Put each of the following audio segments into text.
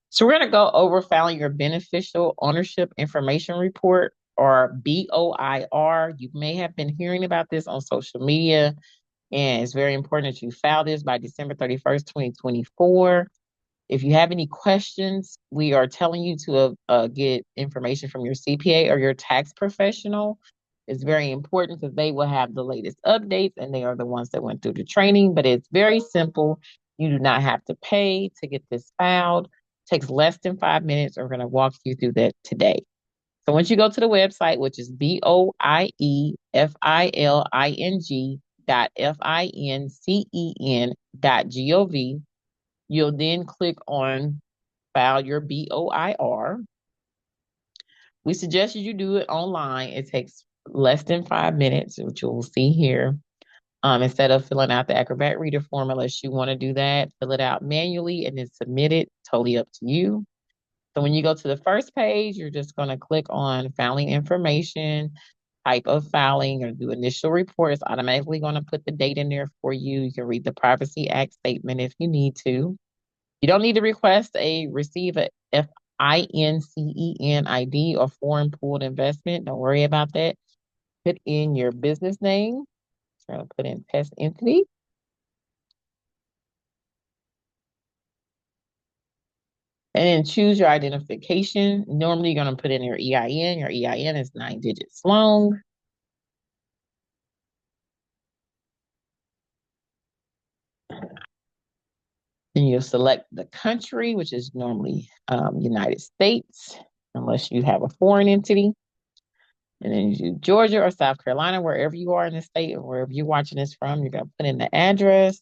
So we're going to go over filing your beneficial ownership information report, or BOIR. You may have been hearing about this on social media, and it's very important that you file this by December 31st, 2024. If you have any questions, we are telling you to get information from your CPA or your tax professional. It's very important because they will have the latest updates and they are the ones that went through the training, but it's very simple. You do not have to pay to get this filed. It takes less than 5 minutes. We're going to walk you through that today. So once you go to the website, which is BOIEFILING.FINCEN.gov, you'll then click on file your BOIR. We suggest you do it online. It takes less than 5 minutes, which you'll see here. Instead of filling out the Acrobat Reader form, unless you want to do that, fill it out manually and then submit it. Totally up to you. So when you go to the first page, you're just going to click on filing information, type of filing, or do initial report. It's automatically going to put the date in there for you. You can read the Privacy Act statement if you need to. You don't need to request receive a FINCEN ID or foreign pooled investment. Don't worry about that. Put in your business name. So I'm going to put in test entity. And then choose your identification. Normally, you're going to put in your EIN. Your EIN is 9 digits long. Then you'll select the country, which is normally United States, unless you have a foreign entity. And then you do Georgia or South Carolina, wherever you are in the state or wherever you're watching this from, you're going to put in the address.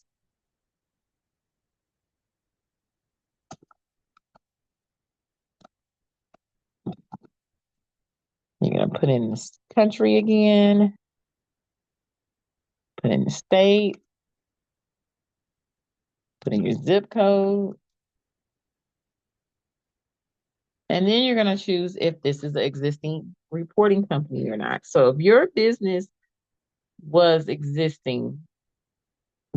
You're going to put in the country again, put in the state, put in your zip code. And then you're going to choose if this is an existing reporting company or not. So if your business was existing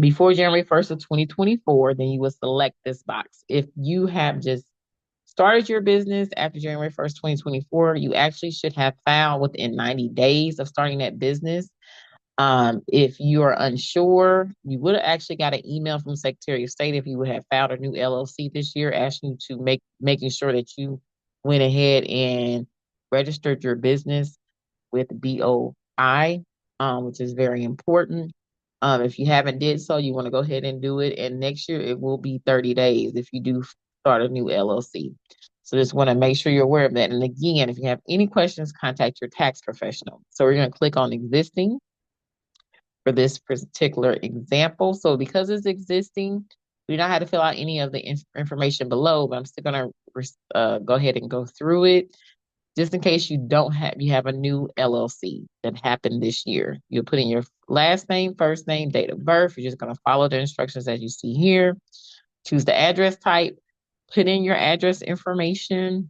before January 1st of 2024, then you would select this box. If you have just started your business after January 1st, 2024, you actually should have filed within 90 days of starting that business. If you are unsure, you would have actually got an email from Secretary of State if you would have filed a new LLC this year, asking you to making sure that you went ahead and registered your business with BOI, which is very important. If you haven't did so, you want to go ahead and do it. And next year it will be 30 days if you do start a new LLC. So just want to make sure you're aware of that. And again, if you have any questions, contact your tax professional. So we're going to click on existing for this particular example. So because it's existing, we don't have to fill out any of the information below, but I'm still going to go ahead and go through it. Just in case you have a new LLC that happened this year. You'll put in your last name, first name, date of birth. You're just going to follow the instructions as you see here. Choose the address type, put in your address information,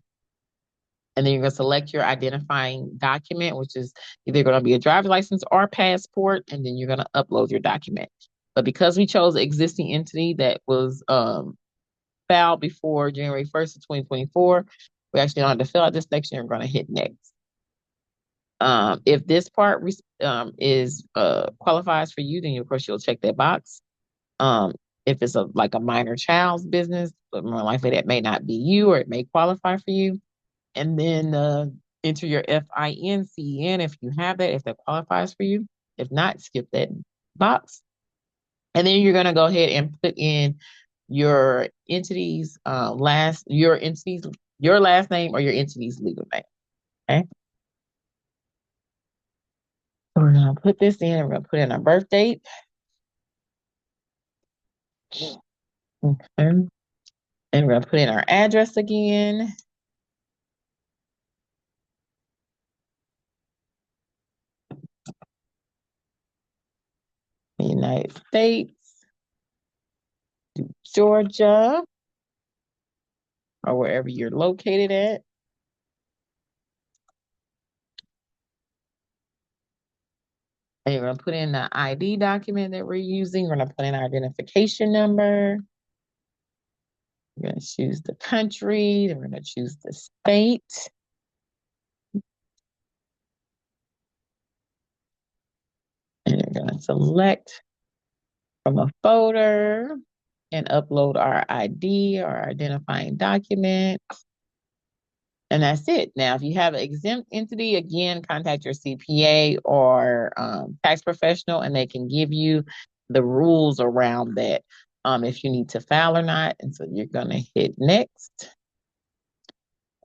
and then you're going to select your identifying document, which is either going to be a driver's license or passport, and then you're going to upload your document. But because we chose an existing entity that was filed before January 1st of 2024, we actually don't have to fill out this section. We're going to hit next. If this part is qualifies for you, then of course you'll check that box. If it's like a minor child's business, but more likely that may not be you or it may qualify for you. And then enter your FINCEN if you have that, if that qualifies for you. If not, skip that box. And then you're going to go ahead and put in your entity's your last name or your entity's legal name. Okay. So we're going to put this in. We're going to put in our birth date. Okay. And we're going to put in our address again. The United States, Georgia, or wherever you're located at. And you're going to put in the ID document that we're using. We're going to put in our identification number. We're going to choose the country, then we're going to choose the state. And you're going to select from a folder and upload our ID, our identifying document. And that's it. Now, if you have an exempt entity, again, contact your CPA or tax professional, and they can give you the rules around that if you need to file or not. And so you're going to hit next.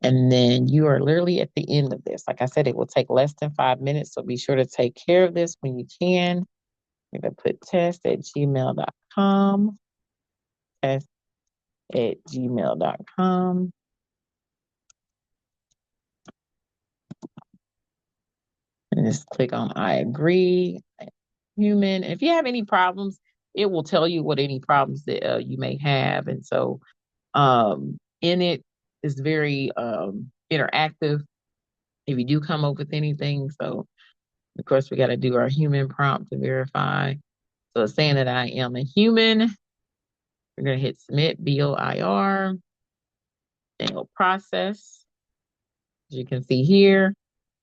And then you are literally at the end of this. Like I said, it will take less than 5 minutes. So be sure to take care of this when you can. You're going to put test@gmail.com. Test@gmail.com. And just click on I agree. Human. If you have any problems, it will tell you what any problems that you may have. And so in it is very interactive if you do come up with anything. So of course we got to do our human prompt to verify. So it's saying that I am a human. We're going to hit submit, BOIR, and it'll process. As you can see here,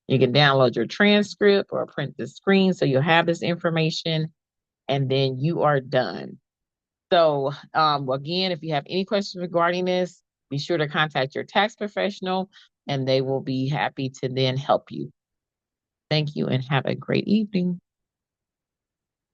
you can download your transcript or print the screen so you'll have this information, and then you are done. So again, if you have any questions regarding this, be sure to contact your tax professional and they will be happy to then help you. Thank you and have a great evening.